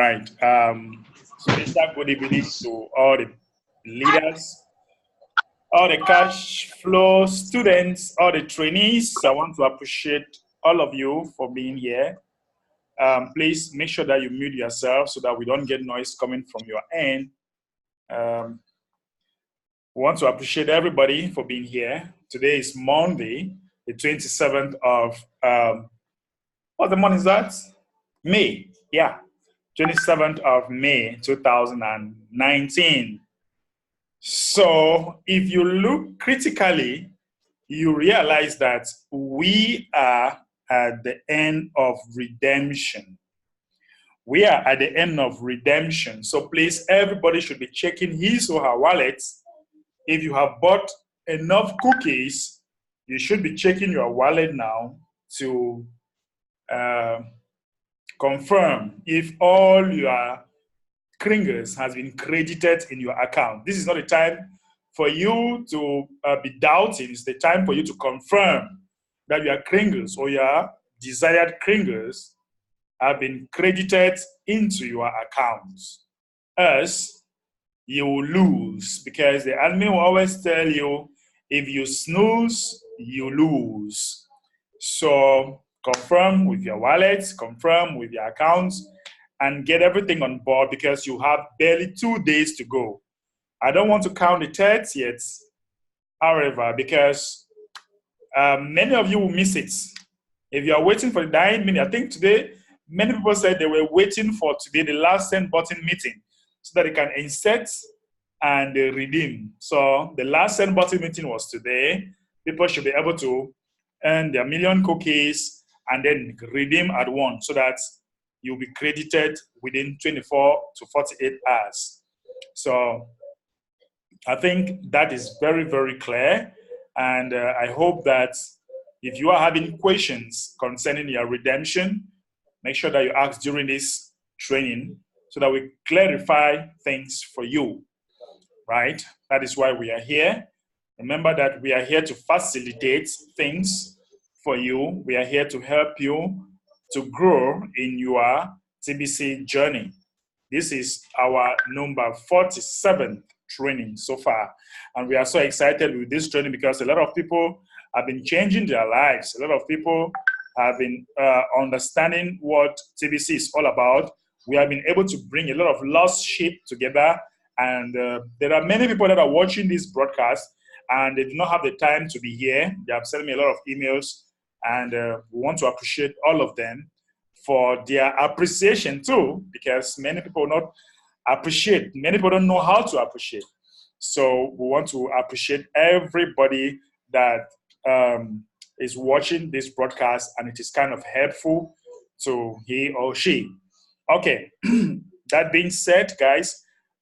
right. Special good evening to all the leaders, all the cash flow students, all the trainees. I want to appreciate all of you for being here. Please make sure that you mute yourself so that we don't get noise coming from your end. We want to appreciate everybody for being here. Today is Monday, the 27th of, what the month is that? May, yeah, 27th of May, 2019. So if you look critically, you realize that we are at the end of redemption. We are at the end of redemption. So please, everybody should be checking his or her wallets. If you have bought enough cookies, you should be checking your wallet now to confirm if all your kringles has been credited in your account. This is not a time for you to be doubting. It's the time for you to confirm that your kringles or your desired kringles have been credited into your accounts. Else, you will lose, because the admin will always tell you, if you snooze, you lose. So confirm with your wallets, confirm with your accounts, and get everything on board, because you have barely 2 days to go. I don't want to count the thirds yet, however, because many of you will miss it. If you are waiting for the 9 minutes, I think today, many people said they were waiting for today, the last send button meeting, so that they can insert and redeem. So the last send button meeting was today. People should be able to earn their million cookies and then redeem at once, so that you'll be credited within 24 to 48 hours. So I think that is very, very clear. And I hope that if you are having questions concerning your redemption, make sure that you ask during this training so that we clarify things for you, right? That is why we are here. Remember that we are here to facilitate things for you. We are here to help you to grow in your TBC journey. This is our number 47th training so far. And we are so excited with this training because a lot of people have been changing their lives. A lot of people have been understanding what TBC is all about. We have been able to bring a lot of lost sheep together. And there are many people that are watching this broadcast and they do not have the time to be here. They have sent me a lot of emails, and we want to appreciate all of them for their appreciation too, because many people not appreciate. Many people don't know how to appreciate. So we want to appreciate everybody that is watching this broadcast, and it is kind of helpful to he or she. Okay, that being said, guys,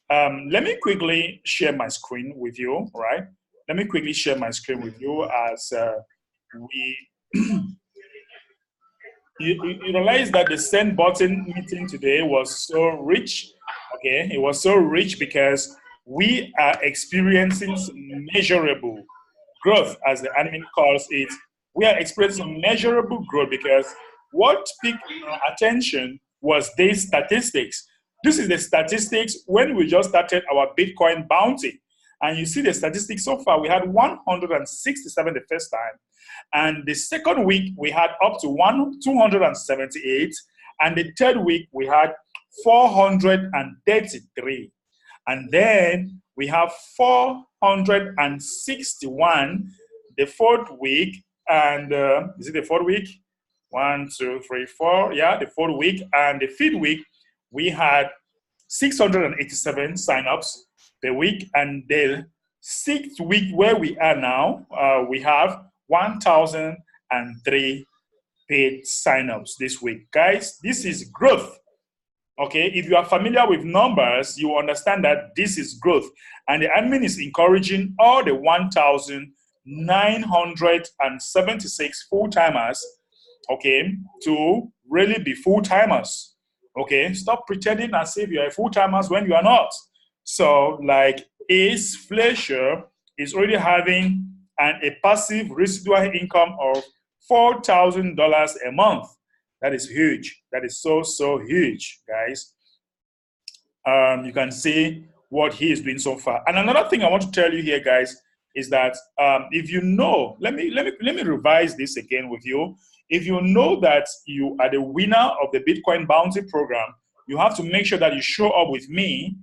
let me quickly share my screen with you, all right? Let me quickly share my screen with you as you realize that the send button meeting today was so rich, okay? It was so rich because we are experiencing some measurable growth, as the admin calls it. We are experiencing measurable growth because what piqued our attention was these statistics. This is the statistics when we just started our Bitcoin bounty. And you see the statistics so far, we had 167 the first time. And the second week, we had up to 278. And the third week, we had 433. And then we have 461 the fourth week. And is it the fourth week? 1, 2, 3, 4. Yeah, the fourth week. And the fifth week, we had 687 signups per week. And the sixth week where we are now, we have 1,003 paid signups this week. Guys, this is growth. Okay, if you are familiar with numbers, you understand that this is growth. And the admin is encouraging all the 1,976 full-timers, okay, to really be full-timers. Okay, stop pretending as if you're a full-timers when you are not. So, like Ace Fletcher is already having a passive residual income of $4,000 a month. That is huge. That is so, so huge, guys. You can see what he is doing so far. And another thing I want to tell you here, guys, is that if you know, let me revise this again with you. If you know that you are the winner of the Bitcoin Bounty Program, you have to make sure that you show up with me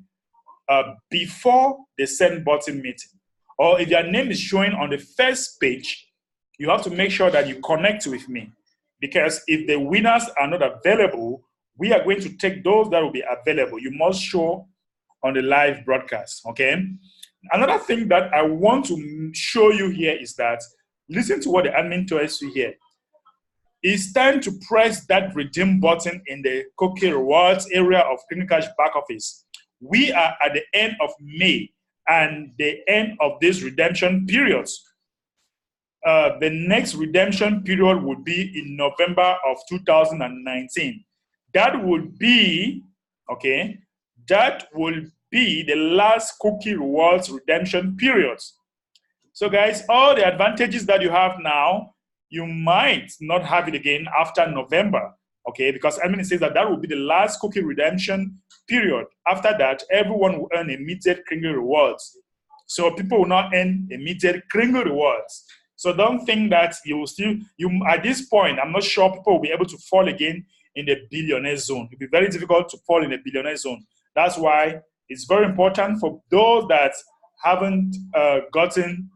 before the send button meeting. Or if your name is showing on the first page, you have to make sure that you connect with me. Because if the winners are not available, we are going to take those that will be available. You must show on the live broadcast, okay? Another thing that I want to show you here is that, listen to what the admin tells you here. It's time to press that redeem button in the Cookie Rewards area of Clean Cash back office. We are at the end of May and the end of this redemption periods. The next redemption period would be in November of 2019. That would be, okay, that will be the last Cookie Rewards redemption period. So guys, all the advantages that you have now, you might not have it again after November, okay? Because I mean, it says that that will be the last cookie redemption period. After that, everyone will earn immediate Kringle rewards. So people will not earn immediate Kringle rewards. So don't think that you will still, at this point, I'm not sure people will be able to fall again in the billionaire zone. It'll be very difficult to fall in the billionaire zone. That's why it's very important for those that haven't gotten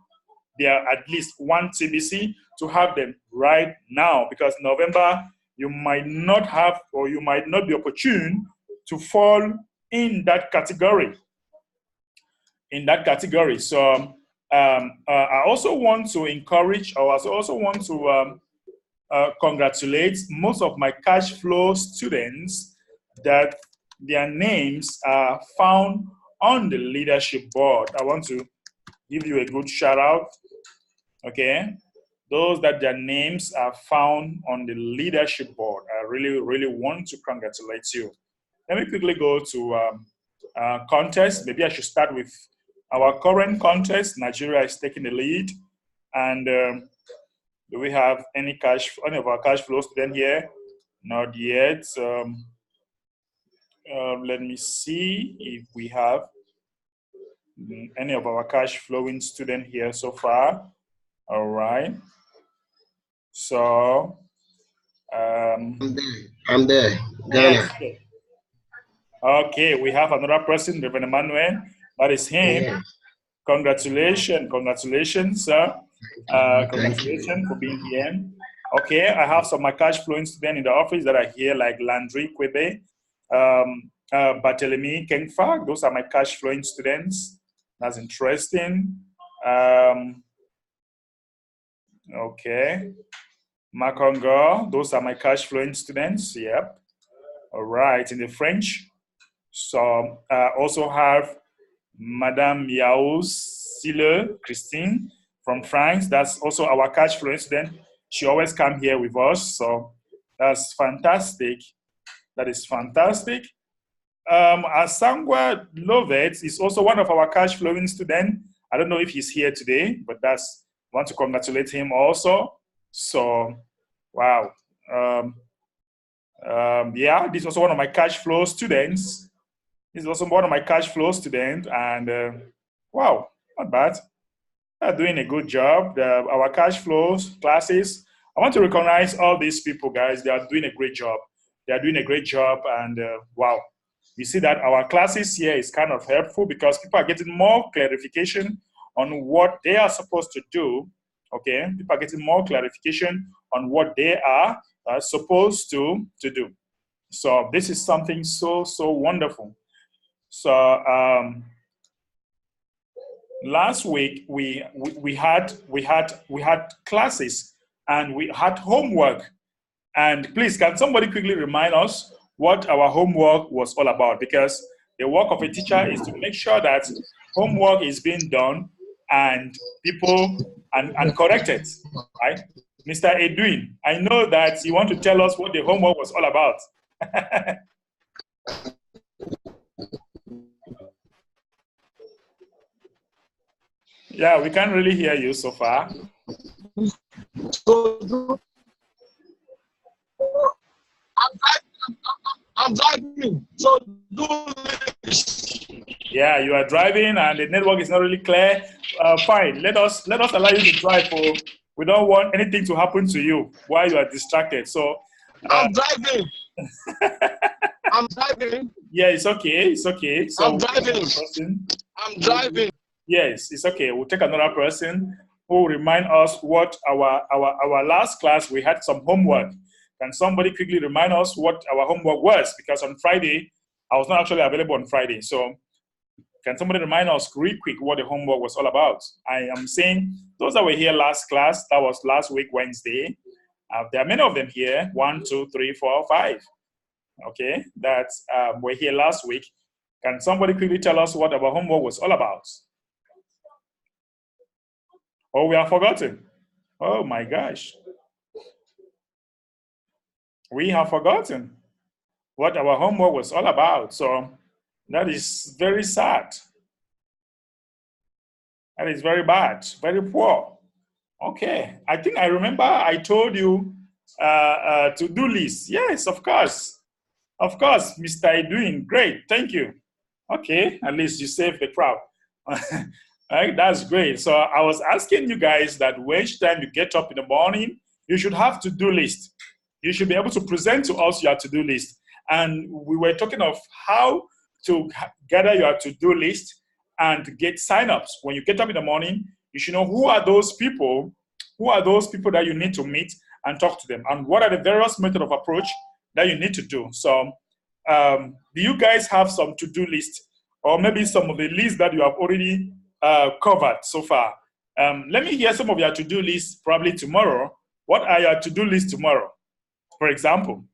their at least one TBC to have them right now, because November you might not have, or you might not be opportune to fall in that category. So I also want to encourage, or I also want to congratulate most of my cash flow students that their names are found on the leadership board. I want to give you a good shout out. Okay, those that their names are found on the leadership board, I really, really want to congratulate you. Let me quickly go to contest. Maybe I should start with our current contest. Nigeria is taking the lead. And do we have any of our cash flow student here? Not yet. Let me see if we have any of our cash flowing student here so far. All right. So I'm there. Ghana. Yes. Okay, we have another person, Reverend Emmanuel. That is him. Yes. Congratulations, sir. Congratulations for being here. Okay, I have some of my cash flowing students in the office that are here, like Landry Kwebe, Barthélemy Kengfa. Those are my cash flowing students. That's interesting. Okay. Makongo, those are my cash flowing students. Yep. All right, in the French. So I also have Madame Yao Sile Christine from France. That's also our cash flow student. She always comes here with us. So that's fantastic. That is fantastic. Asangwa Lovett is also one of our cash flowing students. I don't know if he's here today, but I want to congratulate him also. So, wow. Yeah, this is also one of my cash flow students. He's also one of my cash flow students, and wow, not bad. They're doing a good job. Our cash flows classes, I want to recognize all these people, guys. They are doing a great job. They are doing a great job, and wow. You see that our classes here is kind of helpful because people are getting more clarification on what they are supposed to do. Okay, people are getting more clarification on what they are supposed to do. So this is something so wonderful. So last week we had classes and we had homework. And please, can somebody quickly remind us what our homework was all about? Because the work of a teacher is to make sure that homework is being done and people and corrected, right? Mr. Edwin, I know that you want to tell us what the homework was all about. Yeah, we can't really hear you so far. I'm typing. So do Yeah, you are driving and the network is not really clear. Fine, let us allow you to drive. We don't want anything to happen to you while you are distracted. So I'm driving. I'm driving. yeah, it's okay. It's okay. So I'm driving. I'm driving. Yes, it's okay. We'll take another person who will remind us what our last class we had some homework. Can somebody quickly remind us what our homework was? Because on Friday I was not actually available on Friday. So can somebody remind us real quick what the homework was all about? I am saying those that were here last class, that was last week, Wednesday. There are many of them here, 1, 2, 3, 4, 5. Okay, that were here last week. Can somebody quickly tell us what our homework was all about? Oh, we have forgotten. Oh my gosh. We have forgotten what our homework was all about. So that is very sad. That is very bad, very poor. Okay, I think I remember I told you to-do list. Yes, of course. Of course, Mr. Edwin, great, thank you. Okay, at least you saved the crowd. Right, that's great. So I was asking you guys that each time you get up in the morning, you should have to-do list. You should be able to present to us your to-do list. And we were talking of how to gather your to-do list and get signups. When you get up in the morning, you should know who are those people that you need to meet and talk to them, and what are the various methods of approach that you need to do. So do you guys have some to-do list, or maybe some of the lists that you have already covered so far? Let me hear some of your to-do lists probably tomorrow. What are your to-do lists tomorrow? For example,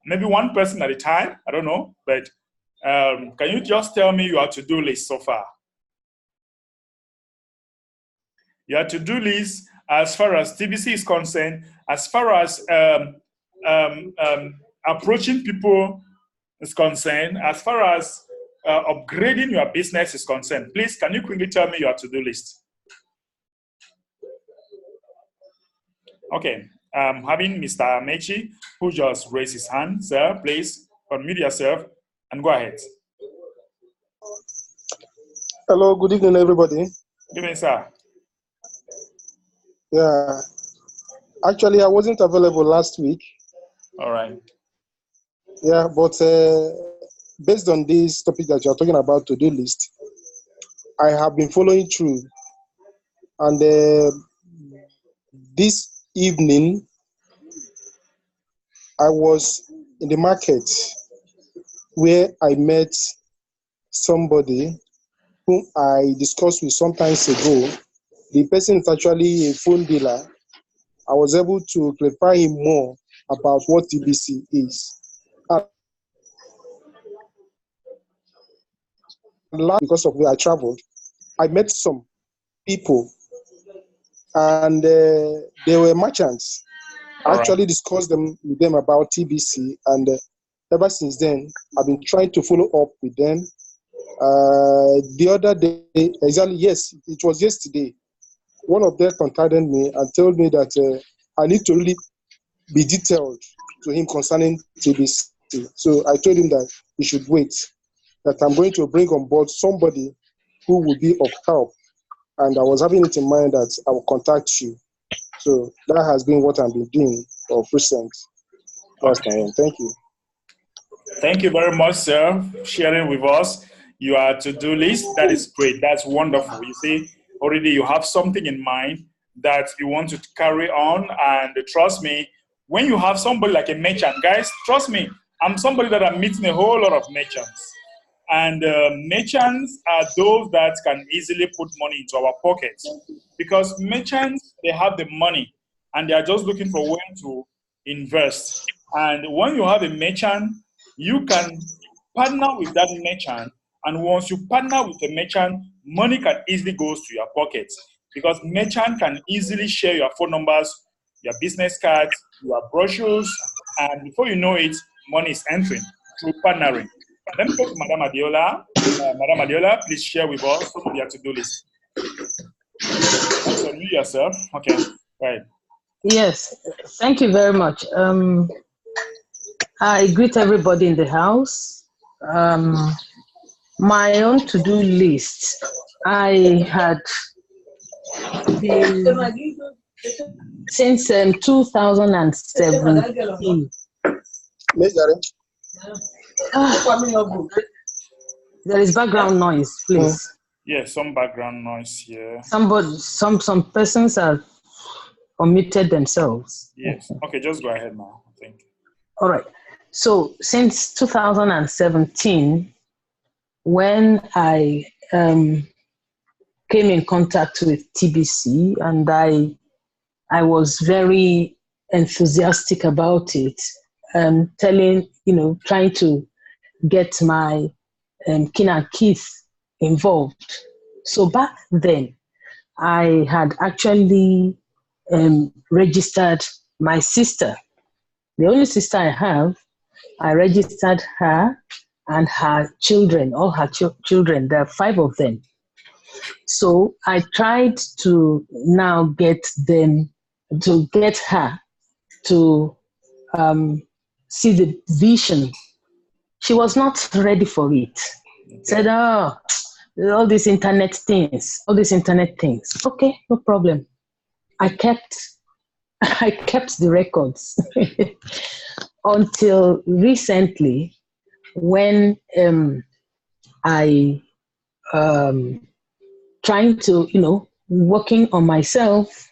maybe one person at a time, I don't know, but can you just tell me your to-do list so far? Your to-do list as far as TBC is concerned, as far as approaching people is concerned, as far as upgrading your business is concerned. Please, can you quickly tell me your to-do list? Okay, having Mr. Amechi, who just raised his hand. Sir, please unmute yourself and go ahead. Hello, good evening, everybody. Good evening, sir. Yeah, actually, I wasn't available last week. All right. Yeah, but based on this topic that you're talking about, to-do list, I have been following through. And this evening, I was in the market where I met somebody whom I discussed with some time ago. The person is actually a phone dealer. I was able to clarify him more about what TBC is. And last, because of where I traveled, I met some people, and they were merchants. I actually discussed with them about TBC, and ever since then, I've been trying to follow up with them. The other day, exactly, yes, it was yesterday, one of them contacted me and told me that I need to really be detailed to him concerning TBC. So I told him that he should wait, that I'm going to bring on board somebody who will be of help. And I was having it in mind that I will contact you. So that has been what I've been doing of recent. That's my own. Thank you. Thank you very much, sir, sharing with us your to-do list. That is great. That's wonderful. You see, already you have something in mind that you want to carry on. And trust me, when you have somebody like a merchant, guys, trust me, I'm somebody that I'm meeting a whole lot of merchants. And merchants are those that can easily put money into our pockets, because merchants, they have the money and they are just looking for where to invest. And when you have a merchant, you can partner with that merchant. And once you partner with a merchant, money can easily go to your pockets, because merchant can easily share your phone numbers, your business cards, your brochures, and before you know it, money is entering through partnering. Let me go to Madam Adiola. Madam Adiola, please share with us some of your to-do list. So you yourself. Okay, right. Yes, thank you very much. I greet everybody in the house. My own to-do list, I had been since 2017. There is background noise, please. Yeah, some background noise here. Some persons have unmuted themselves. Yes. Okay, just go ahead now, I think. All right. So since 2017, when I came in contact with TBC, and I was very enthusiastic about it, trying to get my kin and kith involved. So back then, I had actually registered my sister. The only sister I have, I registered her and her children, all her children. There are 5 of them. So I tried to now get her to see the vision. She was not ready for it. Okay. Said, oh, all these internet things. Okay, no problem. I kept the records until recently, when I trying to, working on myself,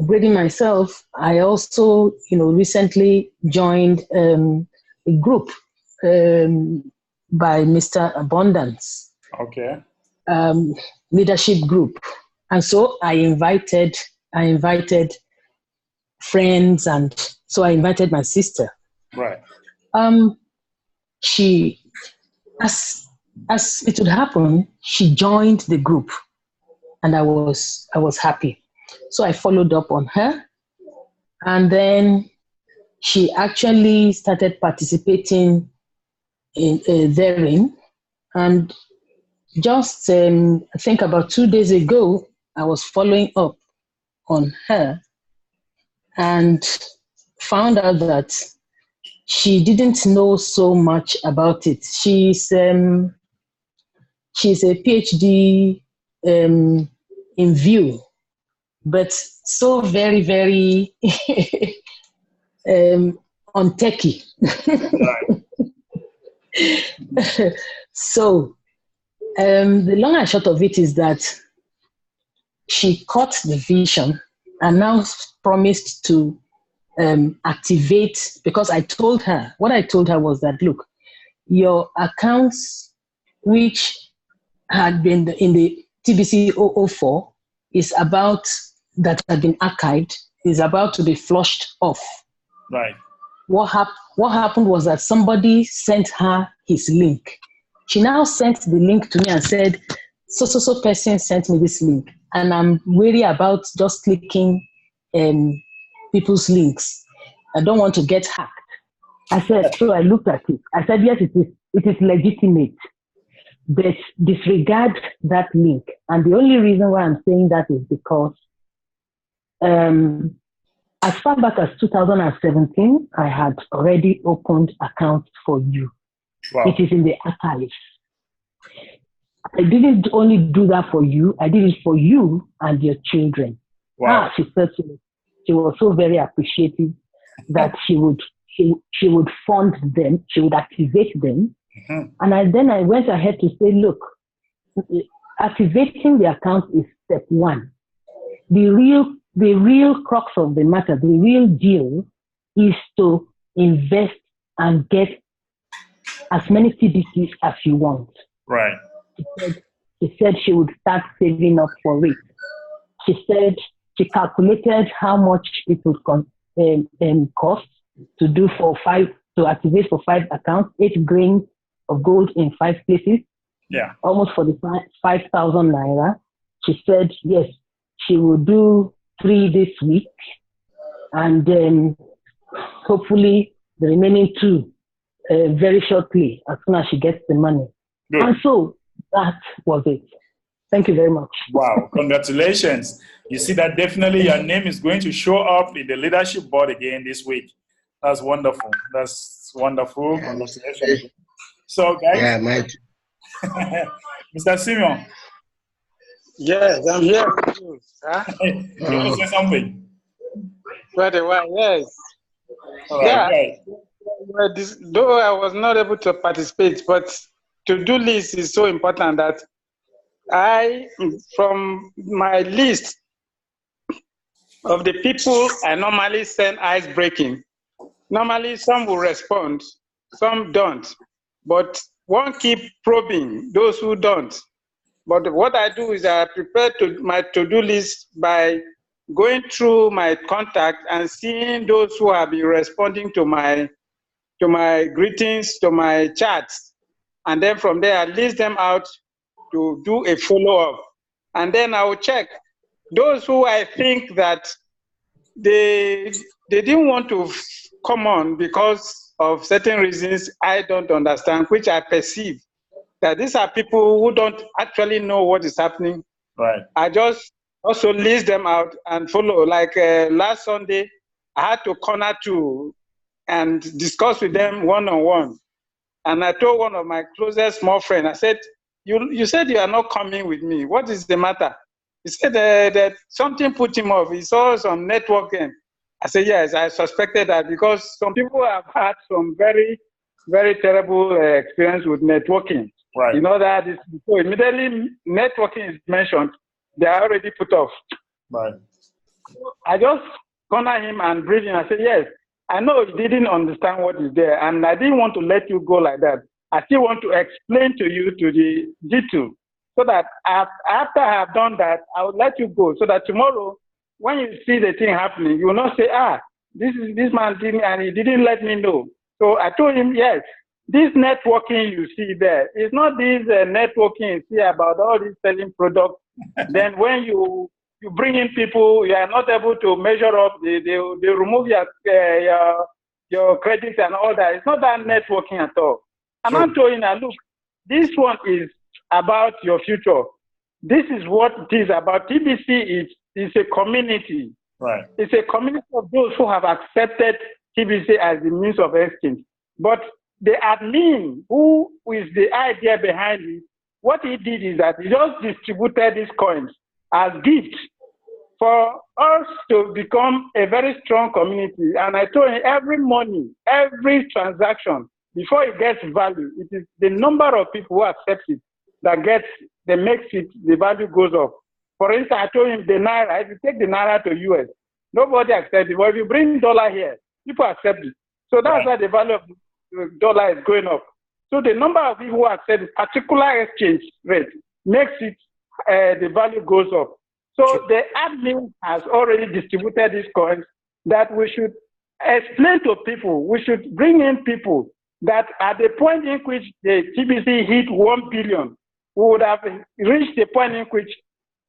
upgrading myself. I also, recently joined a group by Mr. Abundance. Okay. Leadership group. And so I invited friends, and so I invited my sister. Right. She, as it would happen, she joined the group, and I was happy. So I followed up on her, and then she actually started participating in therein. And just I think about 2 days ago, I was following up on her and found out that she didn't know so much about it. She's a PhD in view, but so very, very on techie. So the long and short of it is that she caught the vision and now promised to activate, because what I told her was that, look, your accounts, which had been in the TBC 004, that had been archived, is about to be flushed off. Right. What happened was that somebody sent her his link. She now sent the link to me and said, so person sent me this link, and I'm wary about just clicking people's links. I don't want to get hacked. I said, so I looked at it. I said, yes, it is legitimate, but disregard that link. And the only reason why I'm saying that is because as far back as 2017, I had already opened accounts for you. Wow. It is in the archives. I didn't only do that for you, I did it for you and your children. Wow. She said she was so very appreciative that she would fund them, she would activate them. Mm-hmm. And then I went ahead to say, look, activating the account is step 1. The real crux of the matter, the real deal, is to invest and get as many TBCs as you want. Right. She said she would start saving up for it. She said she calculated how much it would cost to activate for 5 accounts, 8 grains of gold in 5 places. Yeah. Almost for the 5,000 naira. She said, yes, she will do 3 this week, and then hopefully the remaining 2 very shortly, as soon as she gets the money. Good. And so that was it. Thank you very much. Wow, congratulations. You see that definitely your name is going to show up in the leadership board again this week. That's wonderful. That's wonderful. Congratulations. So guys. Yeah, Mr. Simeon. Yes, I'm here. Huh? You want to say something? Yes. All right, Yeah. great. Well, though I was not able to participate, but to-do list is so important that from my list of the people I normally send ice breaking, normally some will respond, some don't. But one keep probing those who don't. But what I do is I prepare my to-do list by going through my contact and seeing those who have been responding to my greetings, to my chats. And then from there, I list them out to do a follow-up. And then I will check those who I think that they didn't want to come on because of certain reasons I don't understand, which I perceive that these are people who don't actually know what is happening. Right. I just also list them out and follow. Like last Sunday, I had to corner two and discuss with them one-on-one. And I told one of my closest small friends, I said, you said you are not coming with me. What is the matter? He said that something put him off. He saw some networking. I said, yes, I suspected that because some people have had some very, very terrible experience with networking. Right. You know that so immediately networking is mentioned, they are already put off. Right. I just corner him and brief him. I said, yes, I know you didn't understand what is there, and I didn't want to let you go like that. I still want to explain to you to the G2, so that after I have done that, I will let you go, so that tomorrow, when you see the thing happening, you will not say, this man didn't, and he didn't let me know. So I told him, yes, this networking you see there, it's not this networking you see about all these selling products. Then when you bring in people, you are not able to measure up, they remove your credits and all that. It's not that networking at all. And I'm telling you, look, this one is about your future. This is what it is about. TBC is a community. Right. It's a community of those who have accepted TBC as the means of exchange. But the admin, who is the idea behind it, what he did is that he just distributed these coins as gifts for us to become a very strong community. And I told him every money, every transaction, before it gets value, it is the number of people who accept it that makes it, the value goes up. For instance, I told him the Naira, if you take the Naira to US, nobody accepts it. But if you bring dollar here, people accept it. So that's why the value of the dollar is going up. So the number of people who accept a particular exchange rate makes it, the value goes up. So the admin has already distributed these coins that we should explain to people. We should bring in people that at the point in which the TBC hit 1 billion, we would have reached the point in which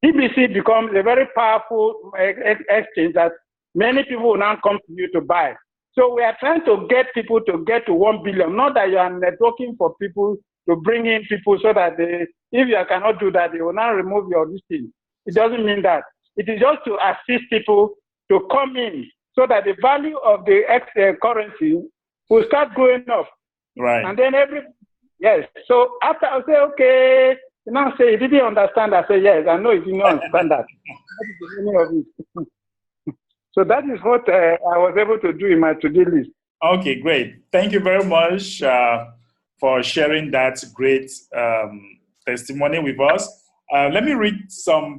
TBC becomes a very powerful exchange that many people will now come to you to buy. So we are trying to get people to get to 1 billion, not that you are networking for people to bring in people so that if you cannot do that, they will now remove your listing. It doesn't mean that. It is just to assist people to come in so that the value of the currency will start going up. Right. And then yes. So after I say, okay, you now say, you didn't understand. I say, yes, I know you didn't understand that. That is the meaning of it. So that is what I was able to do in my to-do list. Okay, great. Thank you very much for sharing that great testimony with us. Let me read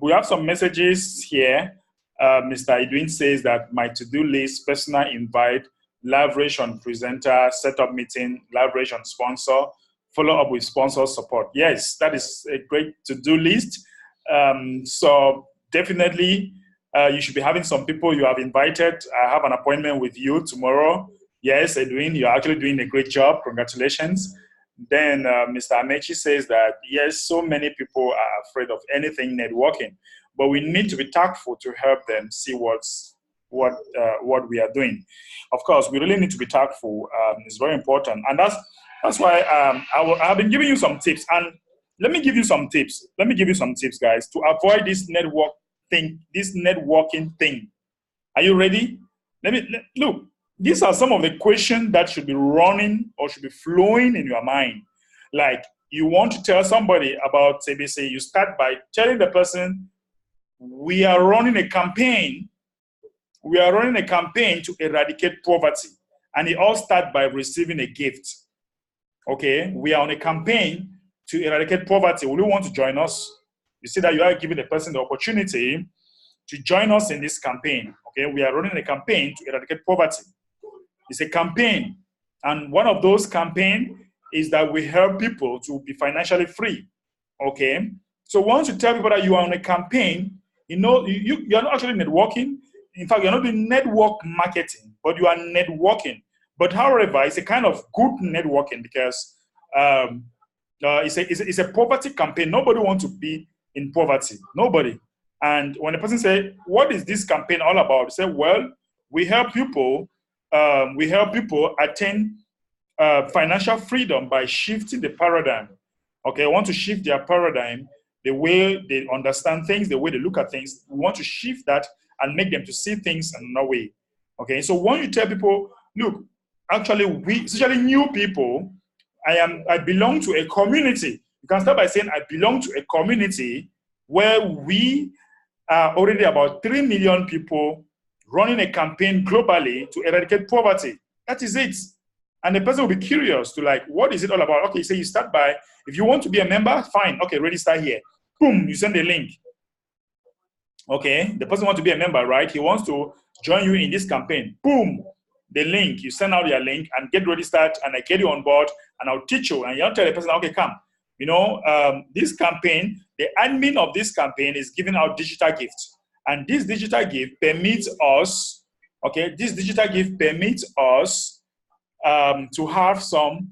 we have some messages here. Mr. Edwin says that my to-do list, personal invite, leverage on presenter, setup meeting, leverage on sponsor, follow up with sponsor support. Yes, that is a great to-do list. So definitely you should be having some people you have invited. I have an appointment with you tomorrow. Yes, Edwin, you're actually doing a great job. Congratulations. Then Mr. Amechi says that, yes, so many people are afraid of anything networking, but we need to be tactful to help them see what we are doing. Of course, we really need to be tactful. It's very important. And that's why I've been giving you some tips. And let me give you some tips. Let me give you some tips, guys, to avoid this networking thing. Are you ready? Look. These are some of the questions that should be running or should be flowing in your mind. Like, you want to tell somebody about TBC, you start by telling the person, we are running a campaign. We are running a campaign to eradicate poverty. And it all starts by receiving a gift. Okay, we are on a campaign to eradicate poverty. Will you want to join us? You see that you are giving the person the opportunity to join us in this campaign. Okay, we are running a campaign to eradicate poverty. It's a campaign. And one of those campaigns is that we help people to be financially free. Okay, so once you tell people that you are on a campaign, you know, you're not actually networking. In fact, you're not doing network marketing, but you are networking. But however, it's a kind of good networking because it's a poverty campaign. Nobody wants to be in poverty. Nobody. And when the person say, "What is this campaign all about?" They say, "Well, we help people. We help people attain financial freedom by shifting the paradigm." Okay, I want to shift their paradigm, the way they understand things, the way they look at things. We want to shift that and make them to see things in another way. Okay, so when you tell people, look, actually, we, especially new people, I belong to a community. You can start by saying, I belong to a community where we are already about 3 million people running a campaign globally to eradicate poverty. That is it. And the person will be curious to like, what is it all about? Okay, so you start by, if you want to be a member, fine. Okay, register here. Boom, you send a link. Okay, the person wants to be a member, right? He wants to join you in this campaign. Boom, the link. You send out your link and get registered, and I get you on board, and I'll teach you. And you'll tell the person, okay, come. You know, this campaign, the admin of this campaign is giving out digital gifts. And this digital gift permits us, okay, this digital gift permits us to have some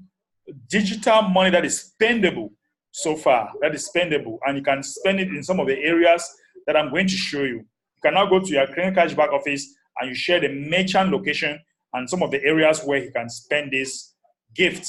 digital money that is spendable so far, that is spendable. And you can spend it in some of the areas that I'm going to show you. You can now go to your Clean Cash back office and you share the merchant location and some of the areas where you can spend this gift.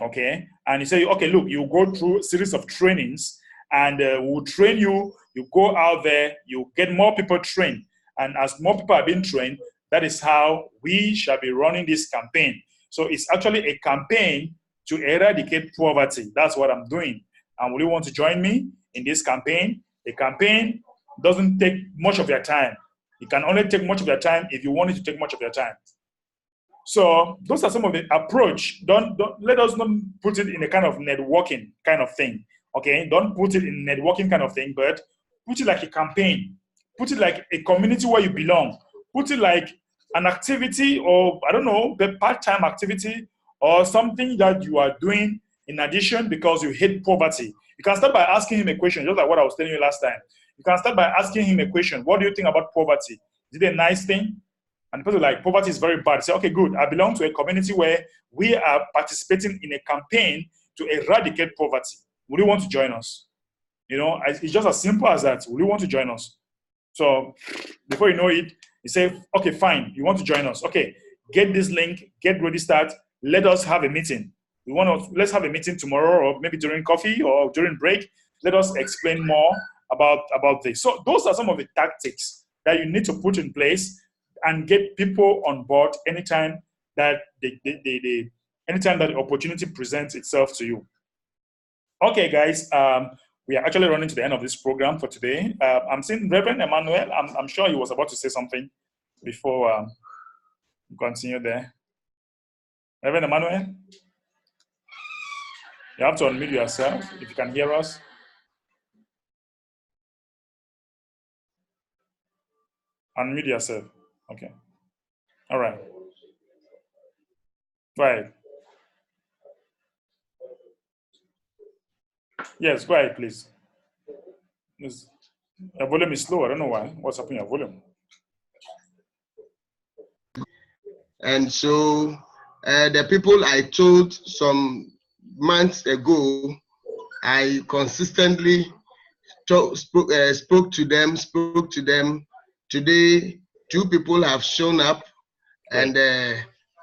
Okay, and you say, okay, look, you go through a series of trainings and we'll train you. You go out there, you get more people trained. And as more people are being trained, that is how we shall be running this campaign. So it's actually a campaign to eradicate poverty. That's what I'm doing. And will you want to join me in this campaign? The campaign doesn't take much of your time. It can only take much of your time if you want it to take much of your time. So those are some of the approach. Don't let us not put it in a kind of networking kind of thing. Okay, don't put it in networking kind of thing, but put it like a campaign. Put it like a community where you belong. Put it like an activity, or I don't know, the part-time activity or something that you are doing in addition because you hate poverty. You can start by asking him a question, just like what I was telling you last time. You can start by asking him a question. What do you think about poverty? Is it a nice thing? And people are like, poverty is very bad. Say, okay, good. I belong to a community where we are participating in a campaign to eradicate poverty. Would you want to join us? You know, it's just as simple as that. Would you want to join us? So before you know it, you say, okay, fine. You want to join us? Okay, get this link, get registered. Let us have a meeting. Let's have a meeting tomorrow, or maybe during coffee or during break. Let us explain more about this. So those are some of the tactics that you need to put in place and get people on board anytime that anytime that the opportunity presents itself to you. Okay, guys, we are actually running to the end of this program for today. I'm seeing Reverend Emmanuel. I'm sure he was about to say something before we continue there. Reverend Emmanuel, you have to unmute yourself if you can hear us. Unmute yourself. Okay. All right. Go ahead. Yes, go ahead, please. Your volume is slow. I don't know why. What's happening to your volume? And so the people I told some months ago, I consistently spoke to them. Today, 2 people have shown up, and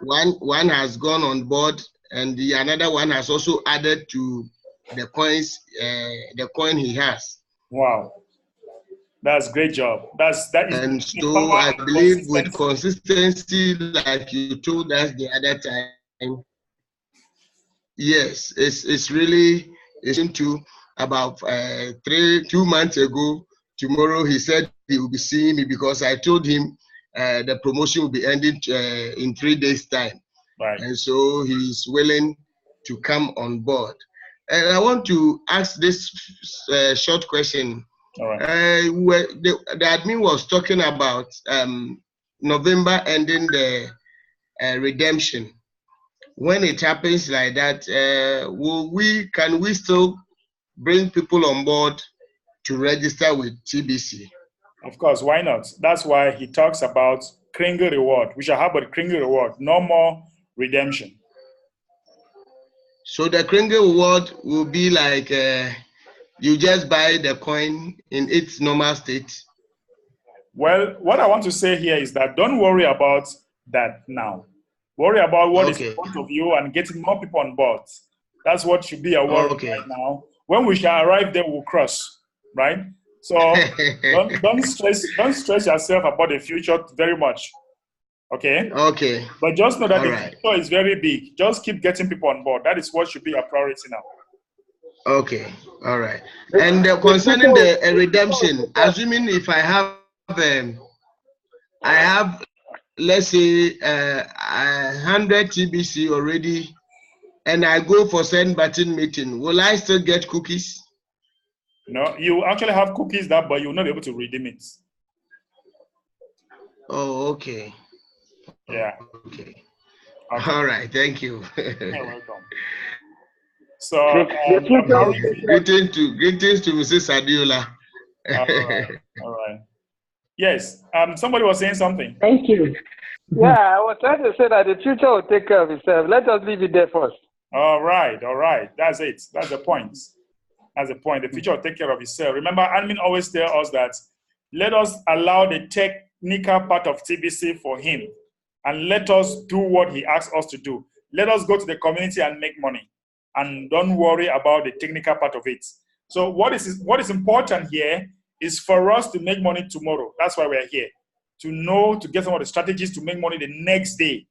one has gone on board, and the another one has also added to the coins, the coin he has. Wow, that's great job. That is. And so I believe with consistency, like you told us the other time, yes, it's really is into about 2 months ago. Tomorrow he said he will be seeing me because I told him the promotion will be ending in 3 days' time. Right. And so he's willing to come on board. And I want to ask this short question. All right. The admin was talking about November ending the redemption. When it happens like that, can we still bring people on board to register with TBC? Of course, why not? That's why he talks about Kringle reward. We shall have a Kringle reward, no more redemption. So the Kringle reward will be like you just buy the coin in its normal state. Well, what I want to say here is that don't worry about that now. Worry about what is in front of you and getting more people on board. That's what should be our worry right now. When we shall arrive there, we'll cross, right? So don't stress yourself about the future very much. Okay? Okay. But just know that the future is very big. Just keep getting people on board. That is what should be our priority now. Okay. All right. And concerning the redemption, assuming if I have let's say 100 TBC already, and I go for send button meeting, will I still get cookies? No, you actually have cookies that, but you'll not be able to redeem it. Oh, okay. Yeah. Okay. All right. Thank you. You're welcome. So, greetings to Mrs. Adiola. All right. Yes. Somebody was saying something. Thank you. Yeah, I was trying to say that the future will take care of itself. Let us leave it there first. All right. That's it. That's the point. That's the point. The future will take care of itself. Remember, admin always tells us that let us allow the technical part of TBC for him, and let us do what he asks us to do. Let us go to the community and make money, and don't worry about the technical part of it. So what is important here is for us to make money tomorrow. That's why we're here, to get some of the strategies to make money the next day.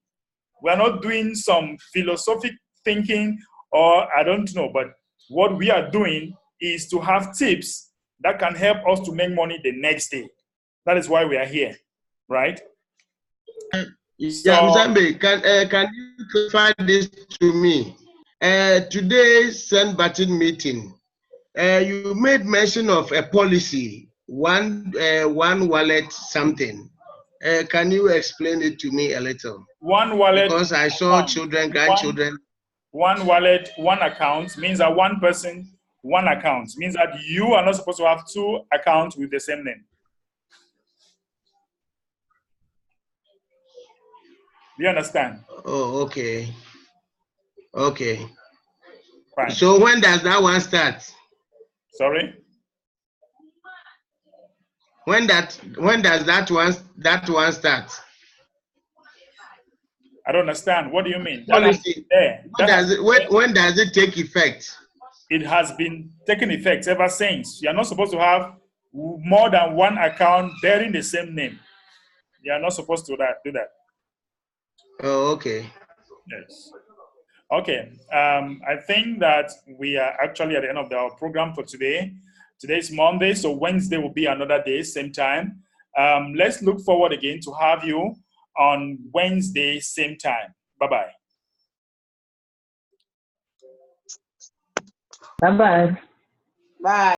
We're not doing some philosophic thinking or I don't know, but what we are doing is to have tips that can help us to make money the next day. That is why we are here, right? Yeah, Mzambe, can you clarify this to me? Today's send button meeting, you made mention of a policy, one wallet something. Can you explain it to me a little? One wallet. Because I saw children, grandchildren. One wallet, one account means that one person, one account means that you are not supposed to have two accounts with the same name. Do you understand? Oh, okay. Okay. Fine. So when does that one start? Sorry? When does that one start? I don't understand. What do you mean? Policy. When does it take effect? It has been taking effect ever since. You are not supposed to have more than one account bearing the same name. You are not supposed to do that. Oh, okay. Yes. Okay. I think that we are actually at the end of our program for today. Today is Monday, so Wednesday will be another day, same time. Let's look forward again to have you on Wednesday, same time. Bye-bye. Bye-bye. Bye.